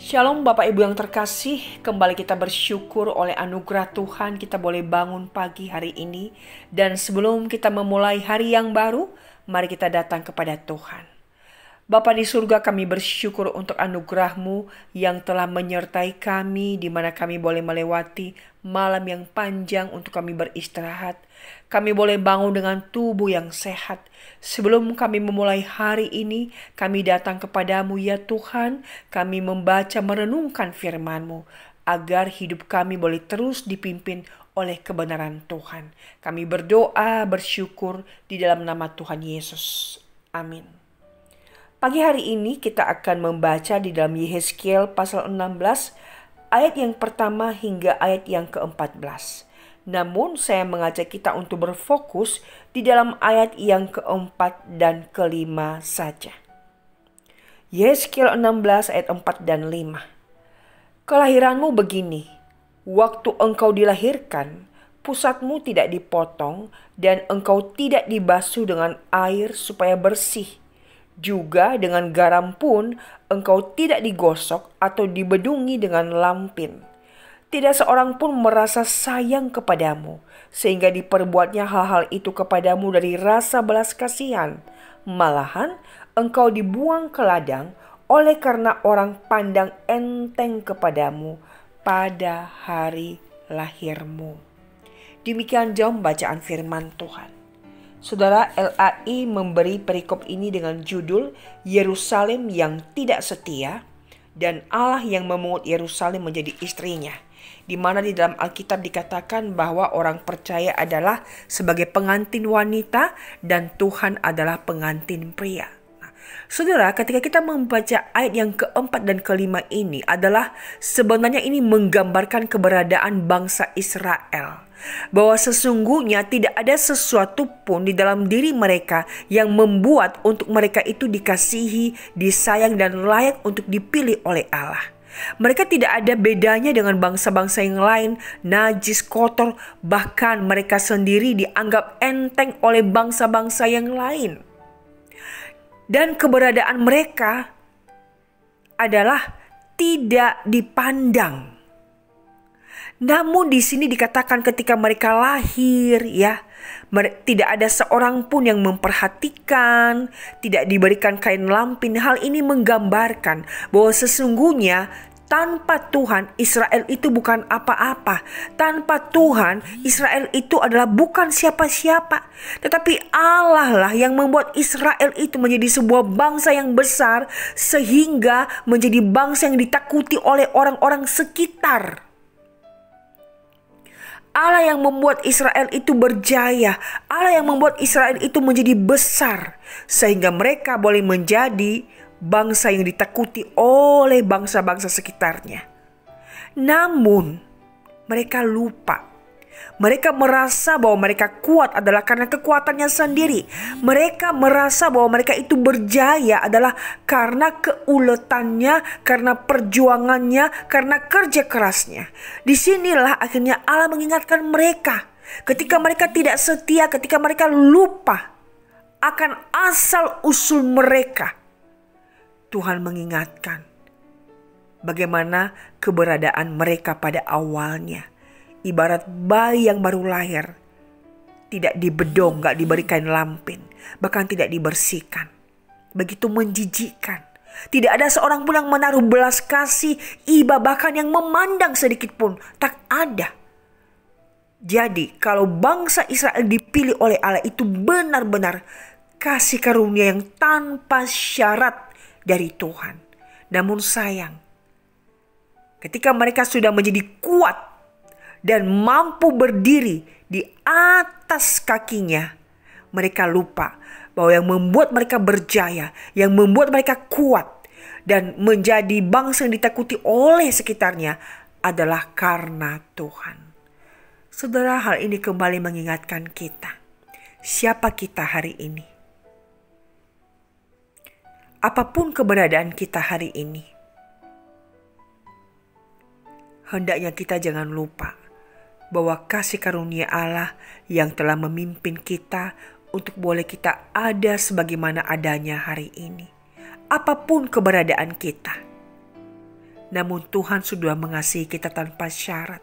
Shalom Bapak Ibu yang terkasih, kembali kita bersyukur oleh anugerah Tuhan kita boleh bangun pagi hari ini. Dan sebelum kita memulai hari yang baru, mari kita datang kepada Tuhan. Bapa di surga, kami bersyukur untuk anugerah-Mu yang telah menyertai kami, di mana kami boleh melewati malam yang panjang untuk kami beristirahat. Kami boleh bangun dengan tubuh yang sehat. Sebelum kami memulai hari ini, kami datang kepadamu ya Tuhan. Kami membaca merenungkan firman-Mu, agar hidup kami boleh terus dipimpin oleh kebenaran Tuhan. Kami berdoa, bersyukur di dalam nama Tuhan Yesus. Amin. Pagi hari ini kita akan membaca di dalam Yehezkiel pasal 16 ayat yang pertama hingga ayat yang ke-14. Namun saya mengajak kita untuk berfokus di dalam ayat yang keempat dan kelima saja. Yehezkiel 16 ayat 4 dan 5. Kelahiranmu begini, waktu engkau dilahirkan, pusatmu tidak dipotong dan engkau tidak dibasuh dengan air supaya bersih. Juga dengan garam pun engkau tidak digosok atau dibedungi dengan lampin. Tidak seorang pun merasa sayang kepadamu, sehingga diperbuatnya hal-hal itu kepadamu dari rasa belas kasihan. Malahan engkau dibuang ke ladang oleh karena orang pandang enteng kepadamu pada hari lahirmu. Demikian jauh bacaan firman Tuhan. Saudara, LAI memberi perikop ini dengan judul Yerusalem yang tidak setia dan Allah yang memungut Yerusalem menjadi istrinya. Di mana di dalam Alkitab dikatakan bahwa orang percaya adalah sebagai pengantin wanita dan Tuhan adalah pengantin pria. Saudara, ketika kita membaca ayat yang keempat dan kelima ini adalah sebenarnya ini menggambarkan keberadaan bangsa Israel. Bahwa sesungguhnya tidak ada sesuatu pun di dalam diri mereka yang membuat untuk mereka itu dikasihi, disayang dan layak untuk dipilih oleh Allah. Mereka tidak ada bedanya dengan bangsa-bangsa yang lain, najis, kotor, bahkan mereka sendiri dianggap enteng oleh bangsa-bangsa yang lain. Dan keberadaan mereka adalah tidak dipandang. Namun di sini dikatakan ketika mereka lahir ya, tidak ada seorang pun yang memperhatikan, tidak diberikan kain lampin. Hal ini menggambarkan bahwa sesungguhnya tanpa Tuhan Israel itu bukan apa-apa. Tanpa Tuhan Israel itu adalah bukan siapa-siapa. Tetapi Allah lah yang membuat Israel itu menjadi sebuah bangsa yang besar, sehingga menjadi bangsa yang ditakuti oleh orang-orang sekitar. Allah yang membuat Israel itu berjaya. Allah yang membuat Israel itu menjadi besar, sehingga mereka boleh menjadi bangsa yang ditakuti oleh bangsa-bangsa sekitarnya. Namun mereka lupa. Mereka merasa bahwa mereka kuat adalah karena kekuatannya sendiri. Mereka merasa bahwa mereka itu berjaya adalah karena keuletannya, karena perjuangannya, karena kerja kerasnya. Disinilah akhirnya Allah mengingatkan mereka. Ketika mereka tidak setia, ketika mereka lupa akan asal usul mereka, Tuhan mengingatkan bagaimana keberadaan mereka pada awalnya. Ibarat bayi yang baru lahir, tidak dibedong, gak diberikan lampin, bahkan tidak dibersihkan. Begitu menjijikkan. Tidak ada seorang pun yang menaruh belas kasih, iba, bahkan yang memandang sedikit pun. Tak ada. Jadi kalau bangsa Israel dipilih oleh Allah itu benar-benar kasih karunia yang tanpa syarat dari Tuhan. Namun sayang, ketika mereka sudah menjadi kuat dan mampu berdiri di atas kakinya, mereka lupa bahwa yang membuat mereka berjaya, yang membuat mereka kuat dan menjadi bangsa yang ditakuti oleh sekitarnya adalah karena Tuhan. Saudara, hal ini kembali mengingatkan kita, siapa kita hari ini. Apapun keberadaan kita hari ini, hendaknya kita jangan lupa bahwa kasih karunia Allah yang telah memimpin kita untuk boleh kita ada sebagaimana adanya hari ini. Apapun keberadaan kita, Namun Tuhan sudah mengasihi kita tanpa syarat.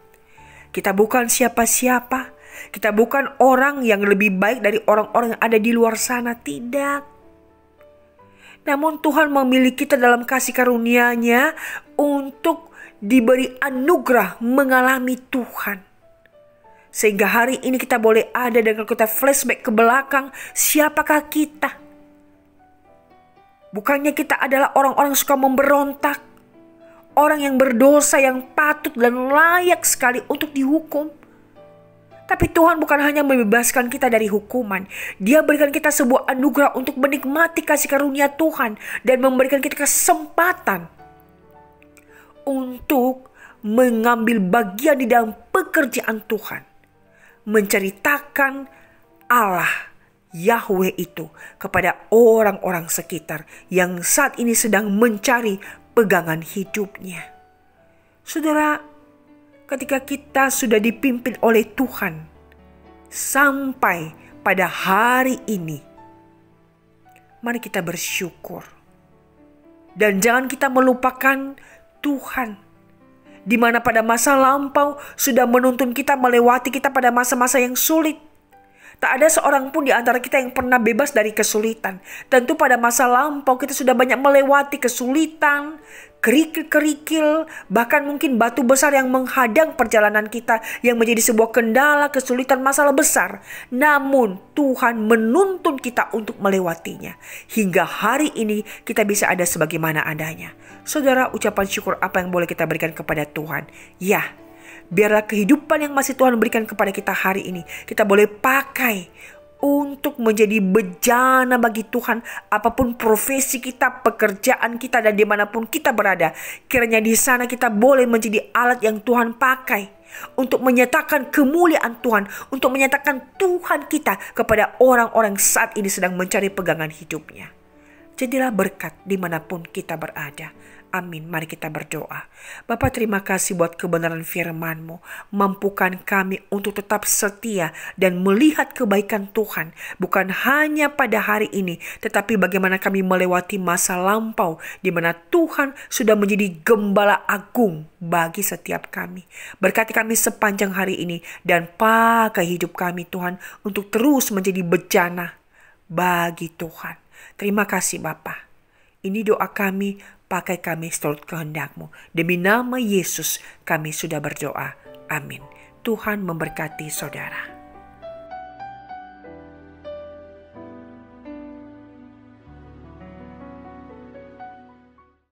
Kita bukan siapa-siapa. Kita bukan orang yang lebih baik dari orang-orang yang ada di luar sana. Tidak. Namun Tuhan memilih kita dalam kasih karunia-Nya untuk diberi anugerah mengalami Tuhan. Sehingga hari ini kita boleh ada, dan kalau kita flashback ke belakang, siapakah kita? Bukannya kita adalah orang-orang suka memberontak, orang yang berdosa, yang patut dan layak sekali untuk dihukum. Tapi Tuhan bukan hanya membebaskan kita dari hukuman. Dia berikan kita sebuah anugerah untuk menikmati kasih karunia Tuhan. Dan memberikan kita kesempatan untuk mengambil bagian di dalam pekerjaan Tuhan. Menceritakan Allah Yahweh itu kepada orang-orang sekitar yang saat ini sedang mencari pegangan hidupnya. Saudara, ketika kita sudah dipimpin oleh Tuhan sampai pada hari ini, mari kita bersyukur. Dan jangan kita melupakan Tuhan, di mana pada masa lampau sudah menuntun kita, melewati kita pada masa-masa yang sulit. Tak ada seorang pun di antara kita yang pernah bebas dari kesulitan. Tentu pada masa lampau kita sudah banyak melewati kesulitan, kerikil-kerikil, bahkan mungkin batu besar yang menghadang perjalanan kita, yang menjadi sebuah kendala, kesulitan, masalah besar. Namun Tuhan menuntun kita untuk melewatinya. Hingga hari ini kita bisa ada sebagaimana adanya. Saudara, ucapan syukur apa yang boleh kita berikan kepada Tuhan? Ya, biarlah kehidupan yang masih Tuhan berikan kepada kita hari ini, kita boleh pakai untuk menjadi bejana bagi Tuhan. Apapun profesi kita, pekerjaan kita, dan dimanapun kita berada, kiranya di sana kita boleh menjadi alat yang Tuhan pakai untuk menyatakan kemuliaan Tuhan, untuk menyatakan Tuhan kita kepada orang-orang saat ini sedang mencari pegangan hidupnya. Jadilah berkat dimanapun kita berada. Amin. Mari kita berdoa. Bapa, terima kasih buat kebenaran firman-Mu. Mampukan kami untuk tetap setia dan melihat kebaikan Tuhan. Bukan hanya pada hari ini, tetapi bagaimana kami melewati masa lampau, di mana Tuhan sudah menjadi gembala agung bagi setiap kami. Berkati kami sepanjang hari ini, dan pakai hidup kami Tuhan untuk terus menjadi bejana bagi Tuhan. Terima kasih Bapa. Ini doa kami, pakai kami seturut kehendak-Mu. Demi nama Yesus kami sudah berdoa. Amin. Tuhan memberkati saudara.